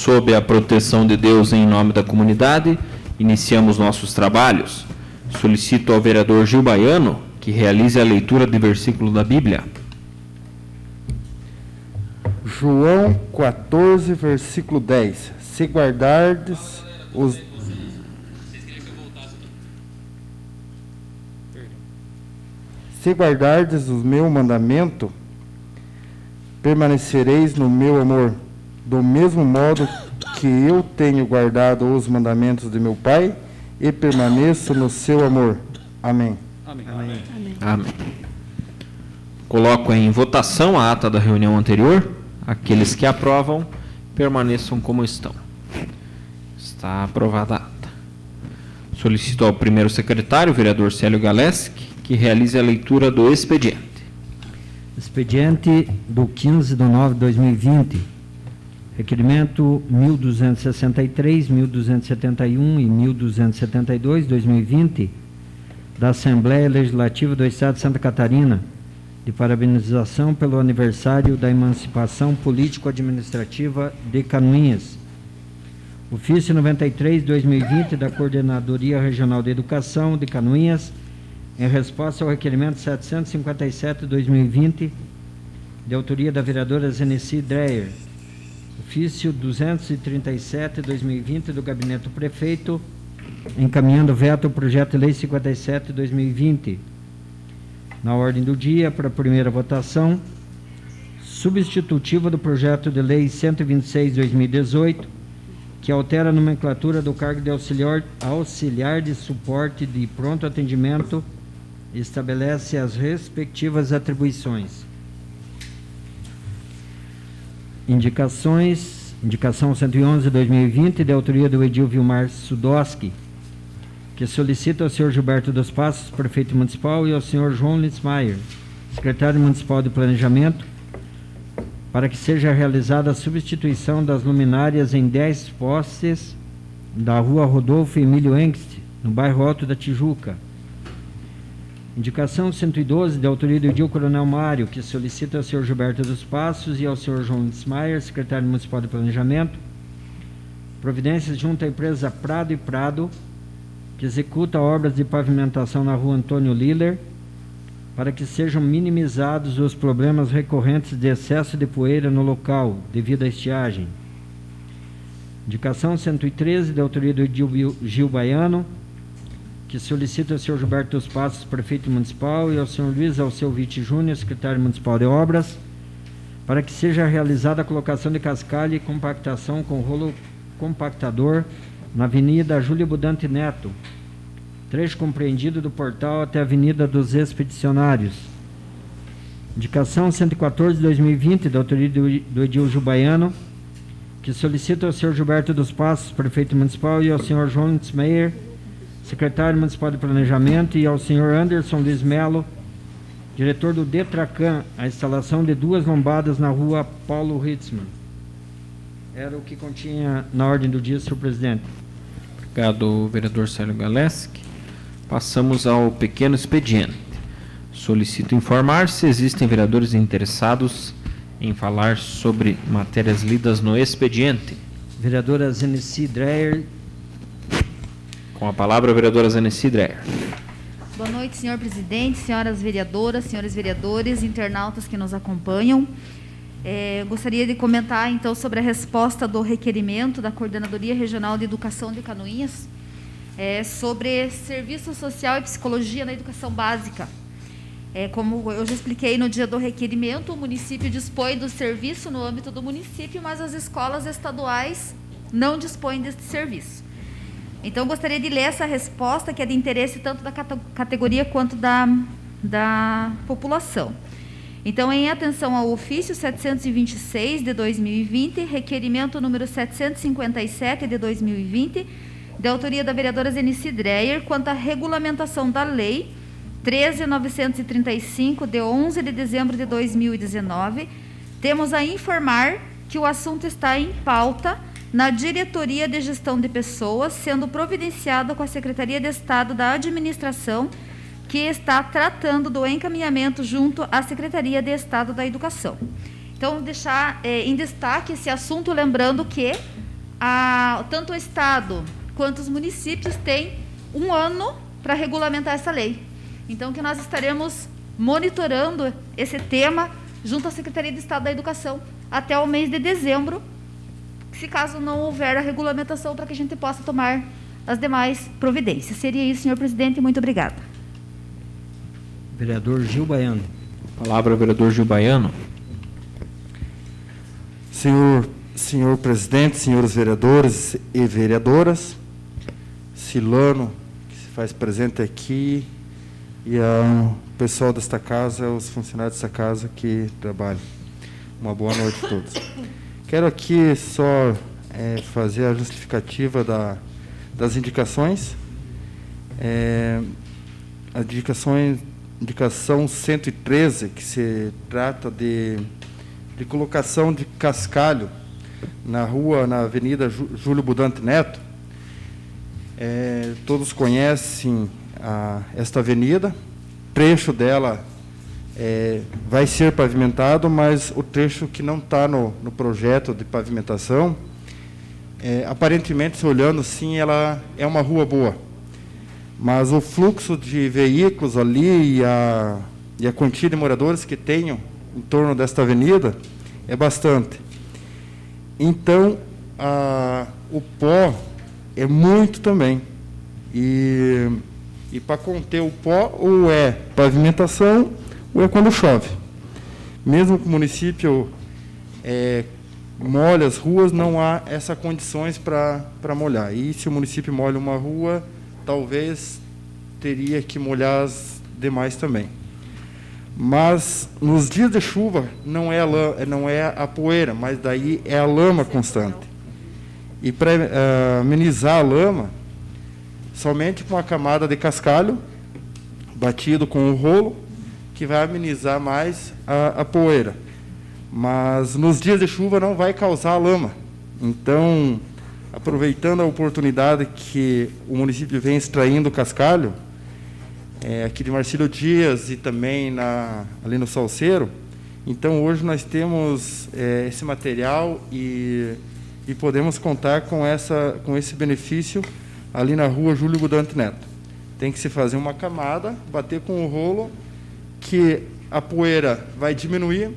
Sob a proteção de Deus, em nome da comunidade, iniciamos nossos trabalhos. Solicito ao vereador Gil Baiano que realize a leitura de versículo da Bíblia. João 14, versículo 10. Se guardardes os... Se guardardes o meu mandamento, permanecereis no meu amor, do mesmo modo que eu tenho guardado os mandamentos de meu Pai e permaneço no seu amor. Amém. Amém. Amém. Amém. Coloco em votação a ata da reunião anterior. Aqueles que aprovam, permaneçam como estão. Está aprovada a ata. Solicito ao primeiro secretário, vereador Célio Galeski, que realize a leitura do expediente. Expediente do 15/9/2020. Requerimento 1263, 1271 e 1272, 2020, da Assembleia Legislativa do Estado de Santa Catarina, de parabenização pelo aniversário da emancipação político-administrativa de Canoinhas. Ofício 93/2020 da Coordenadoria Regional de Educação de Canoinhas, em resposta ao requerimento 757/2020, de autoria da vereadora Zenici Dreyer. Ofício 237/2020 do Gabinete do Prefeito, encaminhando veto ao projeto de lei 57/2020. Na ordem do dia, para a primeira votação, substitutiva do projeto de lei 126/2018, que altera a nomenclatura do cargo de auxiliar de suporte de pronto atendimento e estabelece as respectivas atribuições. Indicação 111/2020, de autoria do Edil Vilmar Sudoski, que solicita ao senhor Gilberto dos Passos, prefeito municipal, e ao senhor João Litzmaier, secretário municipal de planejamento, para que seja realizada a substituição das luminárias em 10 postes da rua Rodolfo Emílio Engst, no bairro Alto da Tijuca. Indicação 112, de autoria do Edil Coronel Mário, que solicita ao senhor Gilberto dos Passos e ao senhor João Litzmaier, secretário municipal de planejamento, providências junto à empresa Prado e Prado, que executa obras de pavimentação na rua Antônio Liller, para que sejam minimizados os problemas recorrentes de excesso de poeira no local, devido à estiagem. Indicação 113, de autoria do Gil Baiano, que solicita ao senhor Gilberto dos Passos, prefeito municipal, e ao senhor Luiz Alceu-Vitti Júnior, secretário municipal de obras, para que seja realizada a colocação de cascalho e compactação com rolo compactador na Avenida Júlio Budante Neto, trecho compreendido do portal até a Avenida dos Expedicionários. Indicação 114/2020, da autoria do Edil Gil Baiano, que solicita ao senhor Gilberto dos Passos, prefeito municipal, e ao senhor João Litzmaier, secretário municipal de planejamento, e ao senhor Anderson Luiz Melo, diretor do Detracan, a instalação de 2 lombadas na rua Paulo Ritzmann. Era o que continha na ordem do dia, senhor presidente. Obrigado, vereador Célio Galeski. Passamos ao pequeno expediente. Solicito informar se existem vereadores interessados em falar sobre matérias lidas no expediente. Vereadora Zenici Dreyer. Com a palavra, a vereadora Zenici Dreyer. Boa noite, senhor presidente, senhoras vereadoras, senhores vereadores, internautas que nos acompanham. Gostaria de comentar, então, sobre a resposta do requerimento da Coordenadoria Regional de Educação de Canoinhas, sobre serviço social e psicologia na educação básica. Como eu já expliquei no dia do requerimento, o município dispõe do serviço no âmbito do município, mas as escolas estaduais não dispõem deste serviço. Então, gostaria de ler essa resposta, que é de interesse tanto da categoria quanto da população. Então, em atenção ao ofício 726 de 2020, requerimento número 757 de 2020, de autoria da vereadora Zenici Dreyer, quanto à regulamentação da lei 13.935, de 11 de dezembro de 2019, temos a informar que o assunto está em pauta na Diretoria de Gestão de Pessoas, sendo providenciada com a Secretaria de Estado da Administração, que está tratando do encaminhamento junto à Secretaria de Estado da Educação. Então, deixar em destaque esse assunto, lembrando que tanto o Estado quanto os municípios têm 1 ano para regulamentar essa lei. Então, que nós estaremos monitorando esse tema junto à Secretaria de Estado da Educação até o mês de dezembro, se caso não houver a regulamentação, para que a gente possa tomar as demais providências. Seria isso, senhor presidente, muito obrigada. Vereador Gil Baiano. Palavra, vereador Gil Baiano. Senhor presidente, senhores vereadores e vereadoras, Silano, que se faz presente aqui, e o pessoal desta casa, os funcionários desta casa que trabalham. Uma boa noite a todos. Quero aqui só fazer a justificativa das indicações. A indicação 113, que se trata de colocação de cascalho na Avenida Júlio Budante Neto. Todos conhecem esta avenida. O trecho dela vai ser pavimentado, mas o trecho que não está no projeto de pavimentação, aparentemente, se olhando assim, ela é uma rua boa. Mas o fluxo de veículos ali e a quantia de moradores que tenham em torno desta avenida é bastante. Então, o pó é muito também. E para conter o pó, ou é pavimentação, ou é quando chove. Mesmo que o município molhe as ruas, não há essas condições para molhar. E se o município molha uma rua, talvez teria que molhar as demais também. Mas nos dias de chuva não é a poeira, mas daí é a lama constante. E para amenizar a lama, somente com a camada de cascalho batido com o rolo, que vai amenizar mais a poeira. Mas nos dias de chuva não vai causar lama. Então, aproveitando a oportunidade que o município vem extraindo cascalho, aqui de Marcílio Dias e também ali no Salceiro, então hoje nós temos esse material e podemos contar com esse benefício ali na rua Júlio Budante Neto. Tem que se fazer uma camada, bater com o rolo, que a poeira vai diminuir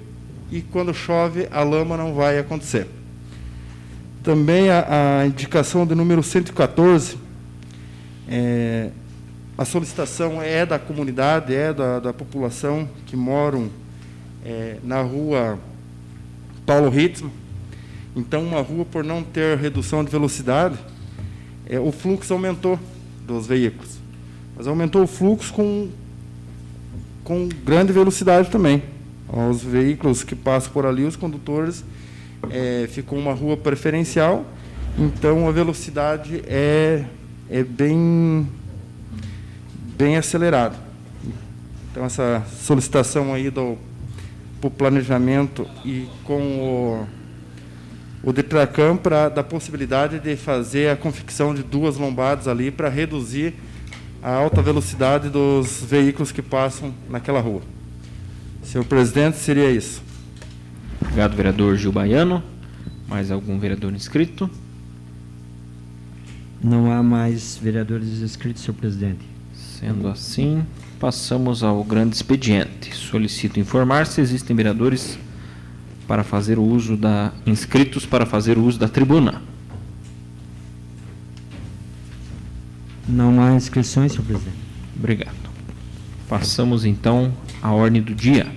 e quando chove a lama não vai acontecer. Também a indicação do número 114, a solicitação é da comunidade, da população que moram na rua Paulo Ritzmann. Então, uma rua, por não ter redução de velocidade, o fluxo aumentou dos veículos. Mas aumentou o fluxo com grande velocidade também. Os veículos que passam por ali, os condutores, ficou uma rua preferencial, então a velocidade é bem acelerada. Então, essa solicitação aí para o planejamento e com o Detracam da possibilidade de fazer a confecção de 2 lombadas ali para reduzir a alta velocidade dos veículos que passam naquela rua. Senhor presidente, seria isso. Obrigado, vereador Gil Baiano. Mais algum vereador inscrito? Não há mais vereadores inscritos, senhor presidente. Sendo assim, passamos ao grande expediente. Solicito informar se existem vereadores para fazer o uso inscritos para fazer o uso da tribuna. Não há inscrições, senhor presidente. Obrigado. Passamos então à ordem do dia.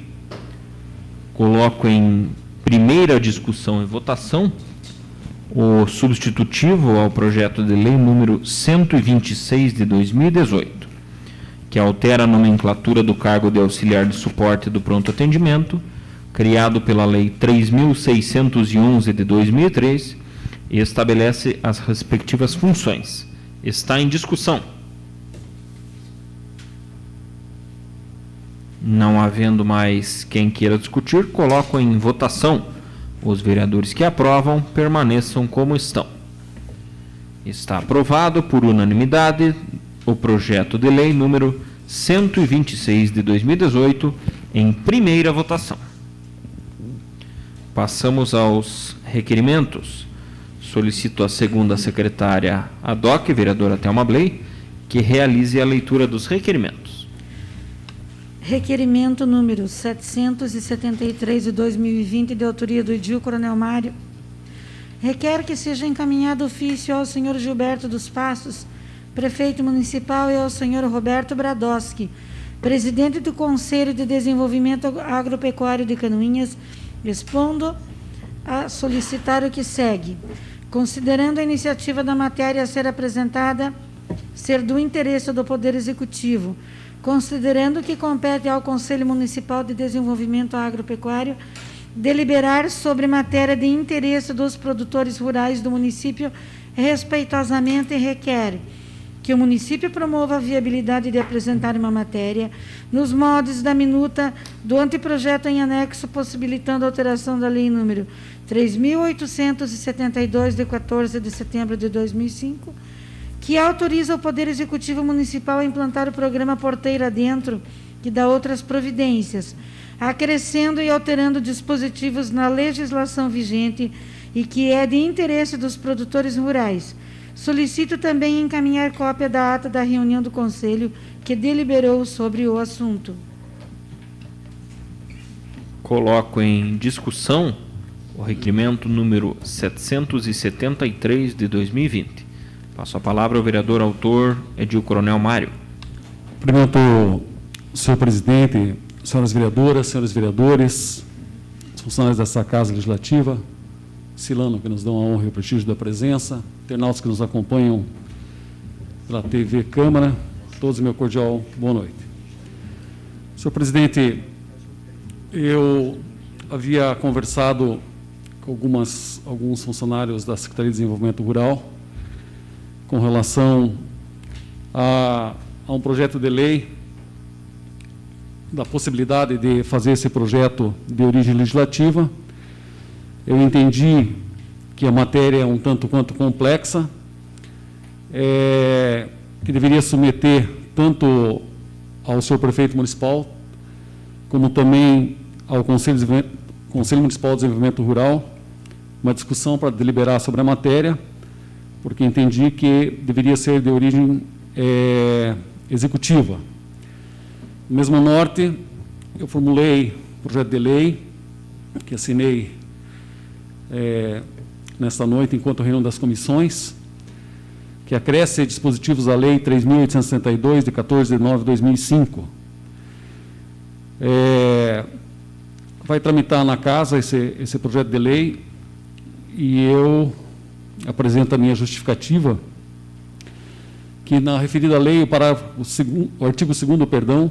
Coloco em primeira discussão e votação o substitutivo ao projeto de lei número 126 de 2018, que altera a nomenclatura do cargo de auxiliar de suporte do pronto atendimento, criado pela Lei 3.611 de 2003, e estabelece as respectivas funções. Está em discussão. Não havendo mais quem queira discutir, coloco em votação. Os vereadores que aprovam permaneçam como estão. Está aprovado por unanimidade o projeto de lei número 126 de 2018 em primeira votação. Passamos aos requerimentos. Solicito a segunda secretária ad hoc, vereadora Thelma Bley, que realize a leitura dos requerimentos. Requerimento número 773 de 2020, de autoria do edil Coronel Mário. Requer que seja encaminhado ofício ao senhor Gilberto dos Passos, prefeito municipal, e ao senhor Roberto Bradowski, presidente do Conselho de Desenvolvimento Agropecuário de Canoinhas, expondo a solicitar o que segue. Considerando a iniciativa da matéria a ser apresentada ser do interesse do Poder Executivo, considerando que compete ao Conselho Municipal de Desenvolvimento Agropecuário deliberar sobre matéria de interesse dos produtores rurais do município, respeitosamente requer que o município promova a viabilidade de apresentar uma matéria nos moldes da minuta do anteprojeto em anexo, possibilitando a alteração da lei número 3.872, de 14 de setembro de 2005, que autoriza o Poder Executivo Municipal a implantar o programa Porteira Dentro, que dá outras providências, acrescendo e alterando dispositivos na legislação vigente e que é de interesse dos produtores rurais. Solicito também encaminhar cópia da ata da reunião do Conselho que deliberou sobre o assunto. Coloco em discussão o requerimento número 773 de 2020. Passo a palavra ao vereador autor Edil Coronel Mário. Cumprimento o senhor presidente, senhoras vereadoras, senhores vereadores, os funcionários dessa Casa Legislativa, Silano, que nos dão a honra e o prestígio da presença, internautas que nos acompanham pela TV Câmara, todos meu cordial boa noite. Senhor presidente, eu havia conversado com alguns funcionários da Secretaria de Desenvolvimento Rural com relação a um projeto de lei, da possibilidade de fazer esse projeto de origem legislativa. Eu entendi que a matéria é um tanto quanto complexa, que deveria submeter tanto ao senhor prefeito municipal, como também ao Conselho Municipal de Desenvolvimento Rural, uma discussão para deliberar sobre a matéria, porque entendi que deveria ser de origem executiva. No mesmo norte, eu formulei um projeto de lei, que assinei nesta noite, enquanto reunião das comissões, que acresce dispositivos à Lei 3.862, de 14 de nove de 2005. Vai tramitar na casa esse projeto de lei, e eu apresento a minha justificativa, que na referida lei, o artigo 2º,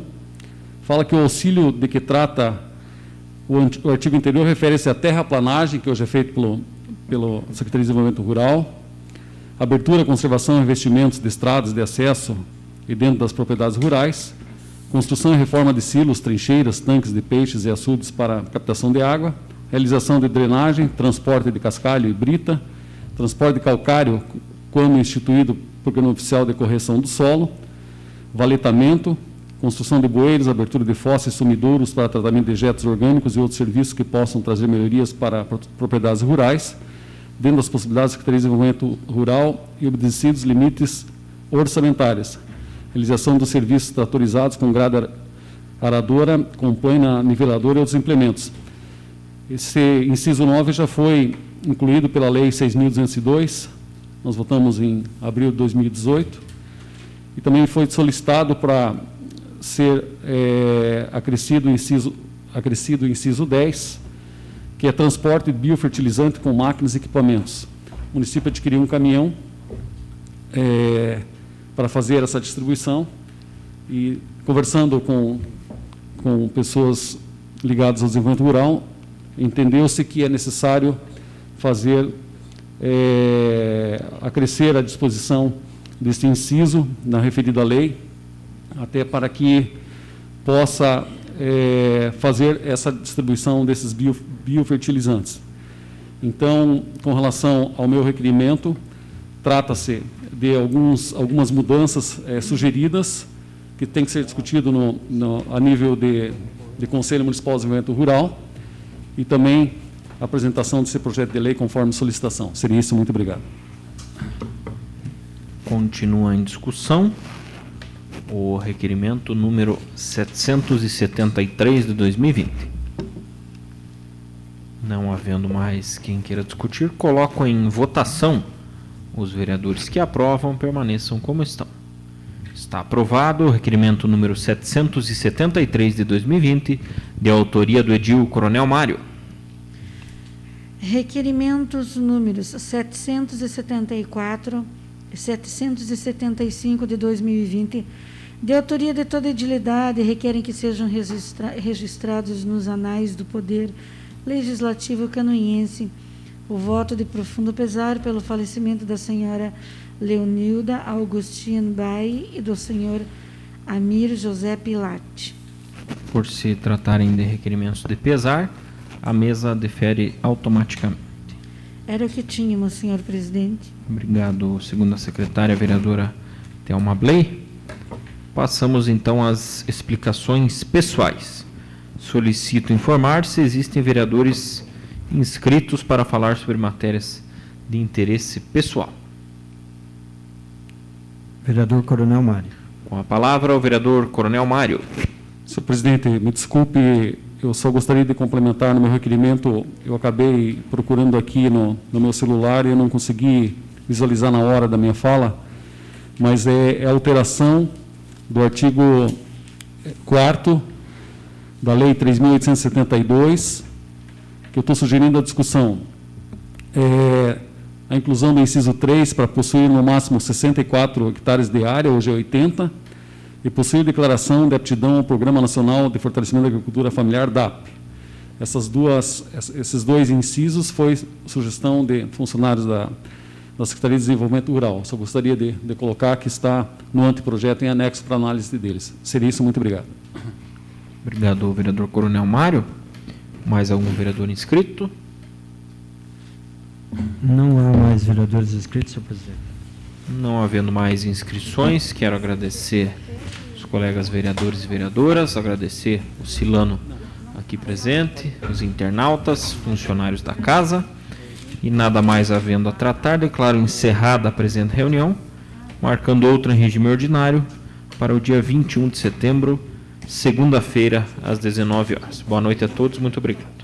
fala que o auxílio de que trata o artigo anterior refere-se à terraplanagem, que hoje é feito pelo Secretaria de Desenvolvimento Rural, abertura, conservação e investimentos de estradas de acesso e dentro das propriedades rurais, construção e reforma de silos, trincheiras, tanques de peixes e açudes para captação de água, realização de drenagem, transporte de cascalho e brita, transporte de calcário, quando instituído Programa Oficial de Correção do Solo, valetamento, construção de bueiros, abertura de fossas e sumidouros para tratamento de dejetos orgânicos e outros serviços que possam trazer melhorias para propriedades rurais, dentro das possibilidades da Secretaria de Desenvolvimento Rural e obedecidos limites orçamentários. Realização dos serviços tratorizados com grade aradora, com plana niveladora e outros implementos. Esse inciso 9 já foi incluído pela Lei 6.202, nós votamos em abril de 2018, e também foi solicitado para ser acrescido o inciso 10, que é transporte de biofertilizante com máquinas e equipamentos. O município adquiriu um caminhão para fazer essa distribuição, e conversando com pessoas ligadas ao desenvolvimento rural, entendeu-se que é necessário fazer acrescer a disposição deste inciso na referida lei, até para que possa fazer essa distribuição desses biofertilizantes. Então, com relação ao meu requerimento, trata-se de algumas mudanças sugeridas, que tem que ser discutido a nível de Conselho Municipal de Desenvolvimento Rural, e também a apresentação desse projeto de lei conforme solicitação. Seria isso, muito obrigado. Continua em discussão o requerimento número 773 de 2020. Não havendo mais quem queira discutir, coloco em votação. Os vereadores que aprovam permaneçam como estão. Está aprovado o requerimento número 773 de 2020, de autoria do edil Coronel Mário. Requerimentos números 774 e 775 de 2020, de autoria de toda a edilidade, requerem que sejam registrados nos anais do Poder Legislativo canoense o voto de profundo pesar pelo falecimento da senhora Leonilda Augustine Bay e do senhor Amir José Pilate. Por se tratarem de requerimentos de pesar, a mesa defere automaticamente. Era o que tínhamos, senhor presidente. Obrigado, segunda secretária, vereadora Thelma Bley. Passamos então às explicações pessoais. Solicito informar se existem vereadores inscritos para falar sobre matérias de interesse pessoal. Vereador Coronel Mário. Com a palavra, o vereador Coronel Mário. Senhor presidente, me desculpe, eu só gostaria de complementar no meu requerimento. Eu acabei procurando aqui no meu celular e eu não consegui visualizar na hora da minha fala, mas é a alteração do artigo 4º da Lei 3.872, que eu estou sugerindo a discussão. A inclusão do inciso 3 para possuir no máximo 64 hectares de área, hoje é 80, e possuir declaração de aptidão ao Programa Nacional de Fortalecimento da Agricultura Familiar, DAP. Esses dois incisos foi sugestão de funcionários da Secretaria de Desenvolvimento Rural. Só gostaria de colocar que está no anteprojeto em anexo para análise deles. Seria isso, muito obrigado. Obrigado, vereador Coronel Mário. Mais algum vereador inscrito? Não há mais vereadores inscritos, senhor presidente. Não havendo mais inscrições, quero agradecer os colegas vereadores e vereadoras, agradecer o Silano aqui presente, os internautas, funcionários da casa, e nada mais havendo a tratar, declaro encerrada a presente reunião, marcando outra em regime ordinário para o dia 21 de setembro, segunda-feira, às 19 horas. Boa noite a todos, muito obrigado.